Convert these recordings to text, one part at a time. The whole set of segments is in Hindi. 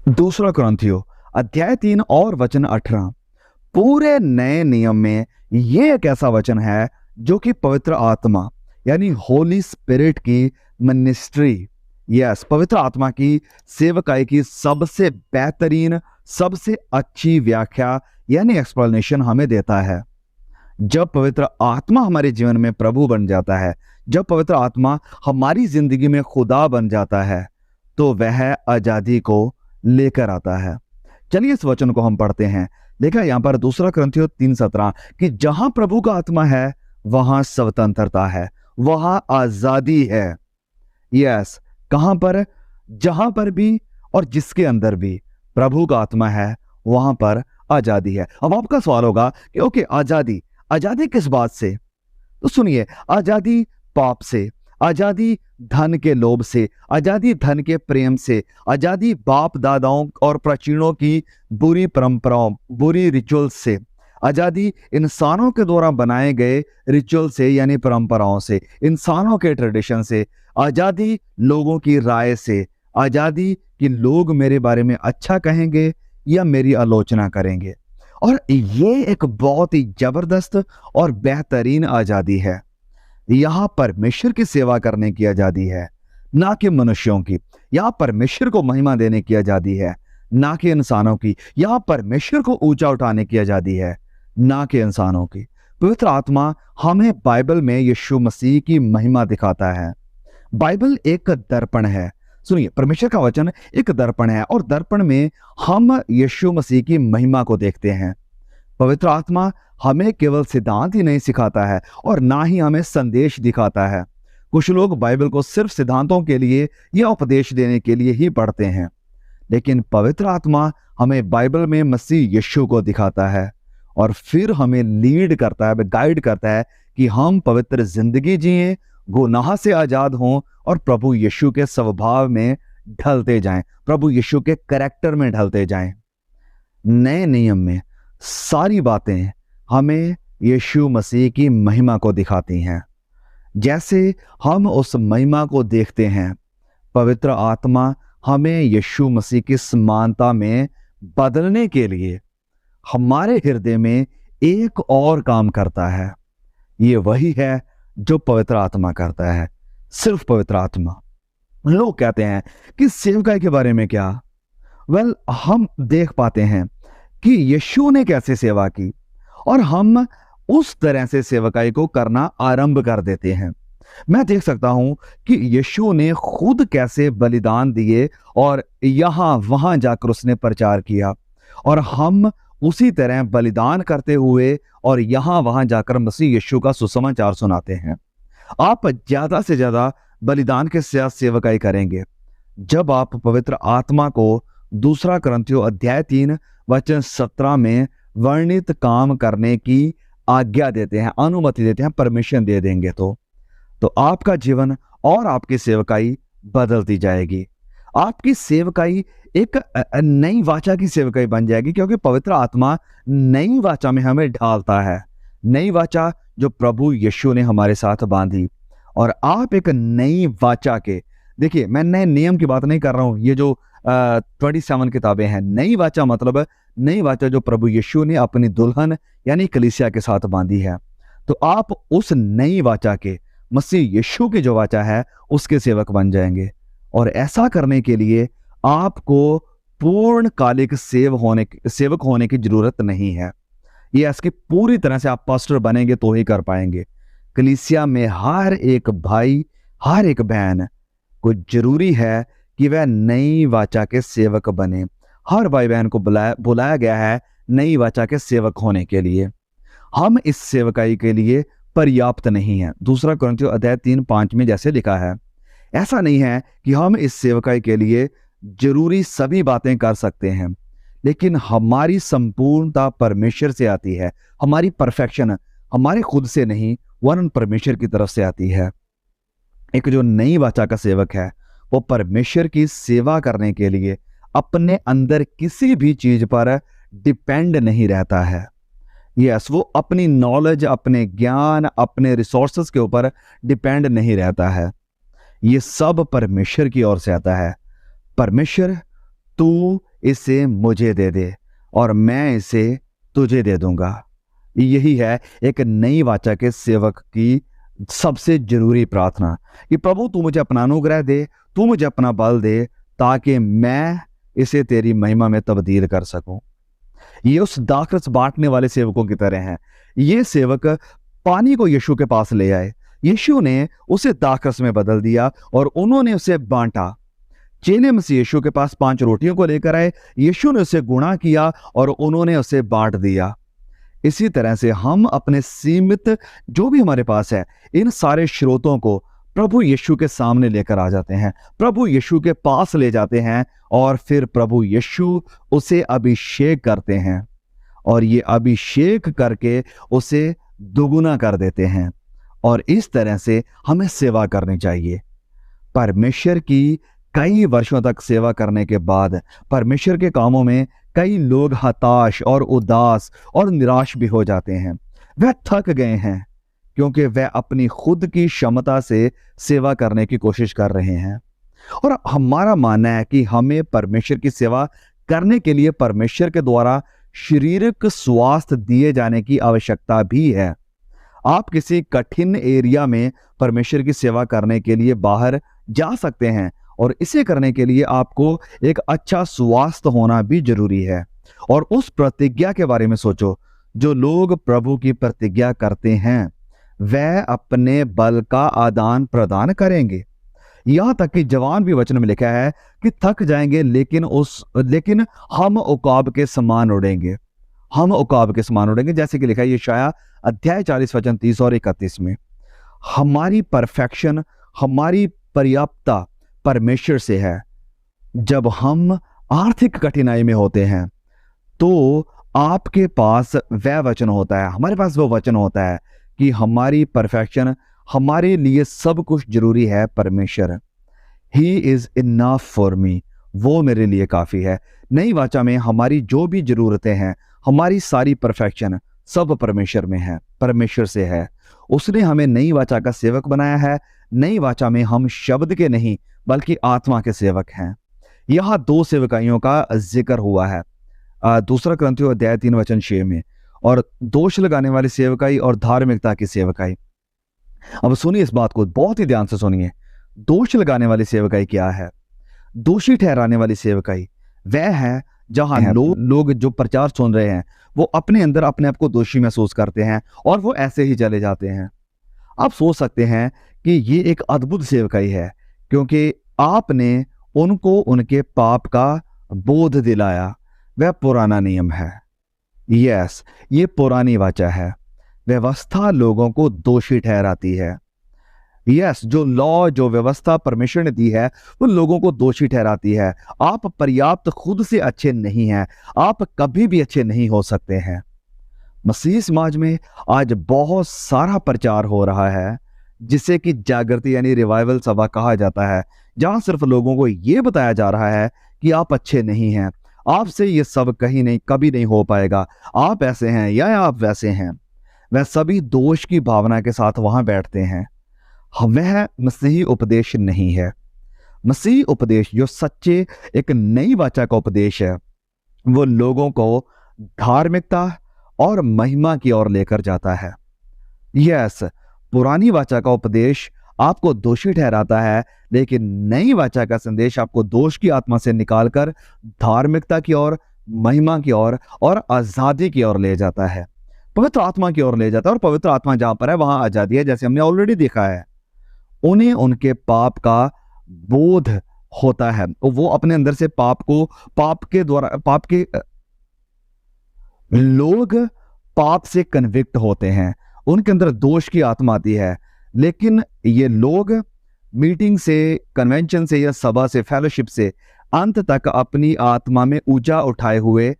दूसरा कुरिन्थियों अध्याय 3 और वचन 18। पूरे नए नियम में ये एक ऐसा वचन है जो कि पवित्र आत्मा यानी होली स्पिरिट की मिनिस्ट्री, पवित्र आत्मा की सेवकाई की सबसे बेहतरीन, सबसे अच्छी व्याख्या यानी एक्सप्लेनेशन हमें देता है। जब पवित्र आत्मा हमारे जीवन में प्रभु बन जाता है, जब पवित्र आत्मा हमारी जिंदगी में खुदा बन जाता है, तो वह आजादी को लेकर आता है। चलिए इस वचन को हम पढ़ते हैं। देखा यहां पर दूसरा कुरिन्थियों 3:17 कि जहां प्रभु का आत्मा है वहां स्वतंत्रता है, वहां आजादी है। कहां पर? जहां पर भी और जिसके अंदर भी प्रभु का आत्मा है वहां पर आजादी है। अब आपका सवाल होगा कि ओके, आजादी आजादी किस बात से? तो सुनिए, आजादी पाप से, आजादी धन के लोभ से, आजादी धन के प्रेम से, आजादी बाप दादाओं और प्राचीनों की बुरी परंपराओं, बुरी रिचुअल्स से, आजादी इंसानों के द्वारा बनाए गए रिचुअल से यानी परंपराओं से, इंसानों के ट्रेडिशन से, आजादी लोगों की राय से, आजादी कि लोग मेरे बारे में अच्छा कहेंगे या मेरी आलोचना करेंगे। और ये एक बहुत ही जबरदस्त और बेहतरीन आजादी है। यहां परमेश्वर की सेवा करने की आजादी है, ना कि मनुष्यों की। यहां परमेश्वर को महिमा देने की आजादी है, ना कि इंसानों की। यहां परमेश्वर को ऊंचा उठाने की आजादी है, ना कि इंसानों की। पवित्र आत्मा हमें बाइबल में यीशु मसीह की महिमा दिखाता है। बाइबल एक दर्पण है। सुनिए, परमेश्वर का वचन एक दर्पण है और दर्पण में हम यीशु मसीह की महिमा को देखते हैं। पवित्र आत्मा हमें केवल सिद्धांत ही नहीं सिखाता है और ना ही हमें संदेश दिखाता है। कुछ लोग बाइबल को सिर्फ सिद्धांतों के लिए या उपदेश देने के लिए ही पढ़ते हैं, लेकिन पवित्र आत्मा हमें बाइबल में मसीह यीशु को दिखाता है और फिर हमें लीड करता है, गाइड करता है कि हम पवित्र जिंदगी जिए, गुनाह से आजाद हों और प्रभु यीशु के स्वभाव में ढलते जाएं, प्रभु यीशु के कैरेक्टर में ढलते जाएं। नए नियम में सारी बातें हमें यीशु मसीह की महिमा को दिखाती हैं। जैसे हम उस महिमा को देखते हैं, पवित्र आत्मा हमें यीशु मसीह की समानता में बदलने के लिए हमारे हृदय में एक और काम करता है। ये वही है जो पवित्र आत्मा करता है, सिर्फ पवित्र आत्मा। लोग कहते हैं कि सेवकाई के बारे में क्या? हम देख पाते हैं कि यीशु ने कैसे सेवा की और हम उस तरह से सेवकाई को करना आरंभ कर देते हैं। मैं देख सकता हूं कि यीशु ने खुद कैसे बलिदान दिए और यहां वहां जाकर उसने प्रचार किया, और हम उसी तरह बलिदान करते हुए और यहां वहां जाकर मसीह यीशु का सुसमाचार सुनाते हैं। आप ज्यादा से ज्यादा बलिदान के साथ सेवकाई करेंगे जब आप पवित्र आत्मा को दूसरा कुरिन्थियों अध्याय 3 वचन 17 में वर्णित काम करने की आज्ञा देते हैं, अनुमति देते हैं, परमिशन दे देंगे तो आपका जीवन और आपकी सेवकाई बदलती जाएगी। आपकी सेवकाई एक नई वाचा की सेवकाई बन जाएगी, क्योंकि पवित्र आत्मा नई वाचा में हमें ढालता है। नई वाचा जो प्रभु यीशु ने हमारे साथ बांधी, और आप एक नई वाचा के, देखिए मैं नए नियम की बात नहीं कर रहा हूं, ये जो 27 किताबें हैं, नई वाचा मतलब नई वाचा जो प्रभु यीशु ने अपनी दुल्हन यानी कलीसिया के साथ बांधी है। तो आप उस नई वाचा के, मसीह यीशु की जो वाचा है, उसके सेवक बन जाएंगे। और ऐसा करने के लिए आपको पूर्णकालिक सेवक होने की जरूरत नहीं है। ये इसकी पूरी तरह से आप पास्टर बनेंगे तो ही कर पाएंगे। कलीसिया में हर एक भाई, हर एक बहन को जरूरी है कि वह नई वाचा के सेवक बने। हर भाई बहन को बुलाया गया है नई वाचा के सेवक होने के लिए। हम इस सेवकाई के लिए पर्याप्त नहीं है। दूसरा कुरिन्थियों अध्याय 3:5 में जैसे लिखा है, ऐसा नहीं है कि हम इस सेवकाई के लिए जरूरी सभी बातें कर सकते हैं, लेकिन हमारी संपूर्णता परमेश्वर से आती है। हमारी परफेक्शन हमारे खुद से नहीं, वरन परमेश्वर की तरफ से आती है। एक जो नई वाचा का सेवक है, वो परमेश्वर की सेवा करने के लिए अपने अंदर किसी भी चीज पर डिपेंड नहीं रहता है। वो अपनी नॉलेज, अपने ज्ञान, अपने रिसोर्सेस के ऊपर डिपेंड नहीं रहता है। ये सब परमेश्वर की ओर से आता है। परमेश्वर तू इसे मुझे दे दे और मैं इसे तुझे दे दूंगा। यही है एक नई वाचा के सेवक की सबसे जरूरी प्रार्थना कि प्रभु तू मुझे अपना अनुग्रह दे, तू मुझे अपना बल दे, ताकि मैं इसे तेरी महिमा में तब्दील कर सकूं। ये उस दाखरस बांटने वाले सेवकों की तरह हैं। ये सेवक पानी को यीशु के पास ले आए, यीशु ने उसे दाखरस में बदल दिया और उन्होंने उसे बांटा। चेले मसीह यीशु के पास 5 रोटियों को लेकर आए, यीशु ने उसे गुणा किया और उन्होंने उसे बांट दिया। इसी तरह से हम अपने सीमित जो भी हमारे पास है, इन सारे स्रोतों को प्रभु यीशु के सामने लेकर आ जाते हैं, प्रभु यीशु के पास ले जाते हैं और फिर प्रभु यीशु उसे अभिषेक करते हैं और ये अभिषेक करके उसे दुगुना कर देते हैं। और इस तरह से हमें सेवा करनी चाहिए। परमेश्वर की कई वर्षों तक सेवा करने के बाद परमेश्वर के कामों में कई लोग हताश और उदास और निराश भी हो जाते हैं। वह थक गए हैं क्योंकि वह अपनी खुद की क्षमता से सेवा करने की कोशिश कर रहे हैं। और हमारा मानना है कि हमें परमेश्वर की सेवा करने के लिए परमेश्वर के द्वारा शारीरिक स्वास्थ्य दिए जाने की आवश्यकता भी है। आप किसी कठिन एरिया में परमेश्वर की सेवा करने के लिए बाहर जा सकते हैं और इसे करने के लिए आपको एक अच्छा स्वास्थ्य होना भी जरूरी है। और उस प्रतिज्ञा के बारे में सोचो, जो लोग प्रभु की प्रतिज्ञा करते हैं वह अपने बल का आदान प्रदान करेंगे। यहां तक कि जवान भी वचन में लिखा है कि थक जाएंगे लेकिन हम उकाब के समान उड़ेंगे, हम उकाब के समान उड़ेंगे, जैसे कि लिखा है यशायाह अध्याय 40 वचन 30 और 31 में। हमारी परफेक्शन, हमारी पर्याप्तता परमेश्वर से है। जब हम आर्थिक कठिनाई में होते हैं तो आपके पास वह वचन होता है, हमारे पास वो वचन होता है कि हमारी परफेक्शन, हमारे लिए सब कुछ जरूरी है परमेश्वर। He is enough for me, वो मेरे लिए काफी है। नई वाचा में हमारी जो भी जरूरतें हैं, हमारी सारी परफेक्शन सब परमेश्वर में है, परमेश्वर से है। उसने हमें नई वाचा का सेवक बनाया है। नई वाचा में हम शब्द के नहीं बल्कि आत्मा के सेवक हैं। यहां 2 सेवकाइयों का जिक्र हुआ है, 2 कुरिन्थियों अध्याय 3 वचन 6 में, और दोष लगाने वाली सेवकाई और धार्मिकता की सेवकाई। अब सुनिए इस बात को, बहुत ही ध्यान से सुनिए। दोष लगाने वाली सेवकाई क्या है? दोषी ठहराने वाली सेवकाई वह है जहां लोग जो प्रचार सुन रहे हैं वो अपने अंदर अपने आप को दोषी महसूस करते हैं और वो ऐसे ही चले जाते हैं। आप सोच सकते हैं कि ये एक अद्भुत सेवकाई है क्योंकि आपने उनको उनके पाप का बोध दिलाया। वह पुराना नियम है। यस, ये पुरानी वाचा है। व्यवस्था लोगों को दोषी ठहराती है। यस, जो लॉ, जो व्यवस्था परमेश्वर ने दी है वो लोगों को दोषी ठहराती है। आप पर्याप्त खुद से अच्छे नहीं हैं, आप कभी भी अच्छे नहीं हो सकते हैं। मसीह समाज में आज बहुत सारा प्रचार हो रहा है जिसे कि जागृति यानी रिवाइवल सभा कहा जाता है, जहां सिर्फ लोगों को यह बताया जा रहा है कि आप अच्छे नहीं हैं, आपसे ये सब कहीं नहीं, कभी नहीं हो पाएगा, आप ऐसे हैं या आप वैसे हैं। वह सभी दोष की भावना के साथ वहां बैठते हैं। वह मसीही उपदेश नहीं है। मसीही उपदेश जो सच्चे एक नई वाचा का उपदेश है वो लोगों को धार्मिकता और महिमा की ओर लेकर जाता है। यस, पुरानी वाचा का उपदेश आपको दोषी ठहराता है, लेकिन नई वाचा का संदेश आपको दोष की आत्मा से निकालकर धार्मिकता की ओर, महिमा की ओर और आजादी की ओर ले जाता है, पवित्र आत्मा की ओर ले जाता है। और पवित्र आत्मा जहां पर है वहां आजादी है, जैसे हमने ऑलरेडी देखा है। उन्हें उनके पाप का बोध होता है, वो अपने अंदर से लोग पाप से कन्विक्ट होते हैं, उनके अंदर दोष की आत्मा आती है। लेकिन ये लोग मीटिंग से, कन्वेंशन से या सभा से, फेलोशिप से अंत तक अपनी आत्मा में ऊर्जा उठाए हुए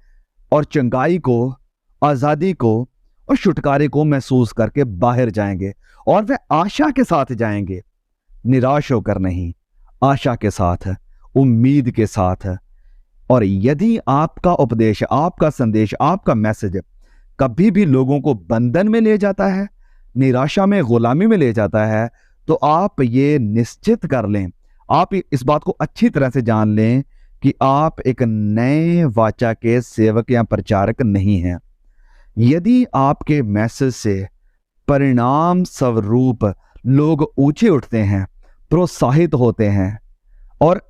और चंगाई को, आजादी को और छुटकारे को महसूस करके बाहर जाएंगे। और वे आशा के साथ जाएंगे, निराश होकर नहीं, आशा के साथ, उम्मीद के साथ। और यदि आपका उपदेश, आपका संदेश, आपका मैसेज कभी भी लोगों को बंधन में ले जाता है, निराशा में, गुलामी में ले जाता है, तो आप ये निश्चित कर लें, आप इस बात को अच्छी तरह से जान लें कि आप एक नए वाचा के सेवक या प्रचारक नहीं हैं। यदि आपके मैसेज से परिणाम स्वरूप लोग ऊंचे उठते हैं, प्रोत्साहित होते हैं, और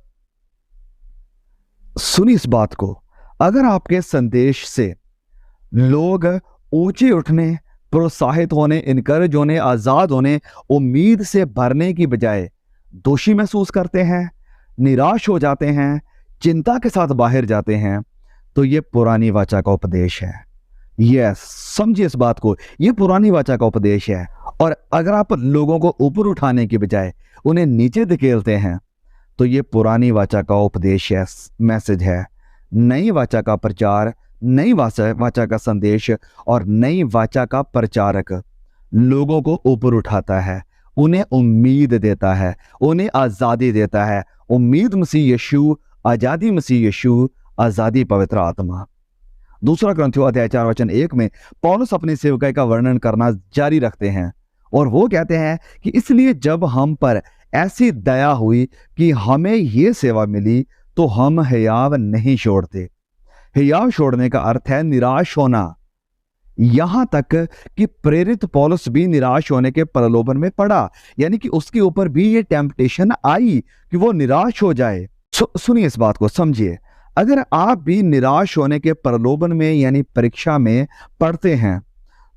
सुनी इस बात को, अगर आपके संदेश से लोग ऊंचे उठने, प्रोत्साहित होने, इनकरेज होने, आजाद होने, उम्मीद से भरने की बजाय दोषी महसूस करते हैं, निराश हो जाते हैं, चिंता के साथ बाहर जाते हैं, तो ये पुरानी वाचा का उपदेश है। यस, समझिए इस बात को, ये पुरानी वाचा का उपदेश है। और अगर आप लोगों को ऊपर उठाने की बजाय उन्हें नीचे धकेलते हैं, तो ये पुरानी वाचा का उपदेश है, मैसेज है। नई वाचा का प्रचार, नई वाचा का संदेश और नई वाचा का प्रचारक लोगों को ऊपर उठाता है, उन्हें उम्मीद देता है, उन्हें आजादी देता है। उम्मीद मसीह यीशु, आजादी मसीह यीशु, आजादी पवित्र आत्मा। दूसरा ग्रंथियों अध्याय 4 वचन 1 में पौलुस अपनी सेवकाई का वर्णन करना जारी रखते हैं और वो कहते हैं कि इसलिए जब हम पर ऐसी दया हुई कि हमें ये सेवा मिली, तो हम हियाव नहीं छोड़ते। हियाव छोड़ने का अर्थ है निराश होना। यहां तक कि प्रेरित पौलुस भी निराश होने के प्रलोभन में पड़ा, यानी कि उसके ऊपर भी ये टेम्पटेशन आई कि वो निराश हो जाए। सुनिए इस बात को, समझिए। अगर आप भी निराश होने के प्रलोभन में यानी परीक्षा में पड़ते हैं,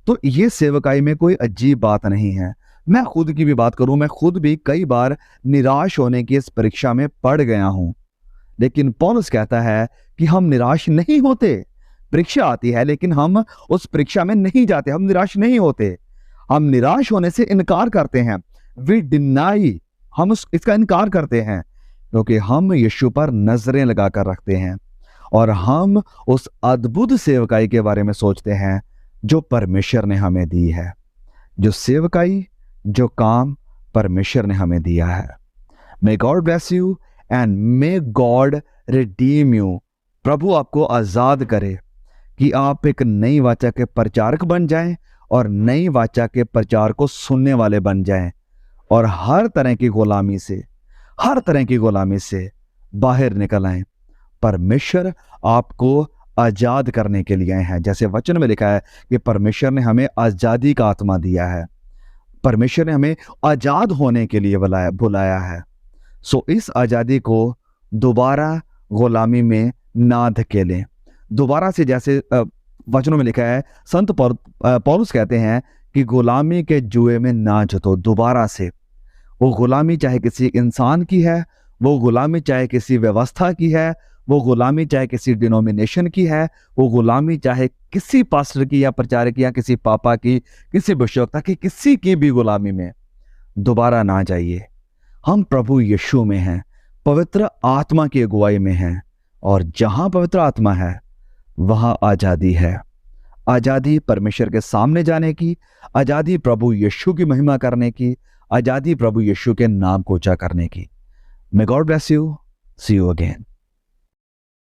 तो ये सेवकाई में कोई अजीब बात नहीं है। मैं खुद की भी बात करूं, मैं खुद भी कई बार निराश होने की इस परीक्षा में पड़ गया हूं, लेकिन पौलुस कहता है कि हम निराश नहीं होते। परीक्षा आती है लेकिन हम उस परीक्षा में नहीं जाते, हम निराश नहीं होते। हम निराश होने से इनकार करते हैं, वी डिनाई, हम इसका इनकार करते हैं, क्योंकि हम यीशु पर नजरें लगाकर रखते हैं और हम उस अद्भुत सेवकाई के बारे में सोचते हैं जो परमेश्वर ने हमें दी है, जो सेवकाई, जो काम परमेश्वर ने हमें दिया है। May God bless you and may God redeem you. प्रभु आपको आजाद करे कि आप एक नई वाचा के प्रचारक बन जाएं और नई वाचा के प्रचार को सुनने वाले बन जाएं और हर तरह की गुलामी से बाहर निकल आए। परमेश्वर आपको आजाद करने के लिए आए हैं। जैसे वचन में लिखा है कि परमेश्वर ने हमें आजादी का आत्मा दिया है, परमेश्वर ने हमें आजाद होने के लिए बुलाया है। सो इस आजादी को दोबारा गुलामी में ना धकेलें। दोबारा से, जैसे वचनों में लिखा है, संत पौलुस कहते हैं कि गुलामी के जुए में ना जुतो। दोबारा से वो गुलामी चाहे किसी इंसान की है, वो गुलामी चाहे किसी व्यवस्था की है, वो गुलामी चाहे किसी डिनोमिनेशन की है, वो गुलामी चाहे किसी पास्टर की या प्रचारक या किसी पापा की, किसी बिशप की, किसी की भी गुलामी में दोबारा ना जाइए। हम प्रभु यीशु में हैं, पवित्र आत्मा की अगुवाई में हैं, और जहां पवित्र आत्मा है वहां आजादी है। आजादी परमेश्वर के सामने जाने की, आजादी प्रभु यीशु की महिमा करने की, आजादी प्रभु यीशु के नाम को ऊंचा करने की। May God bless you, see you again.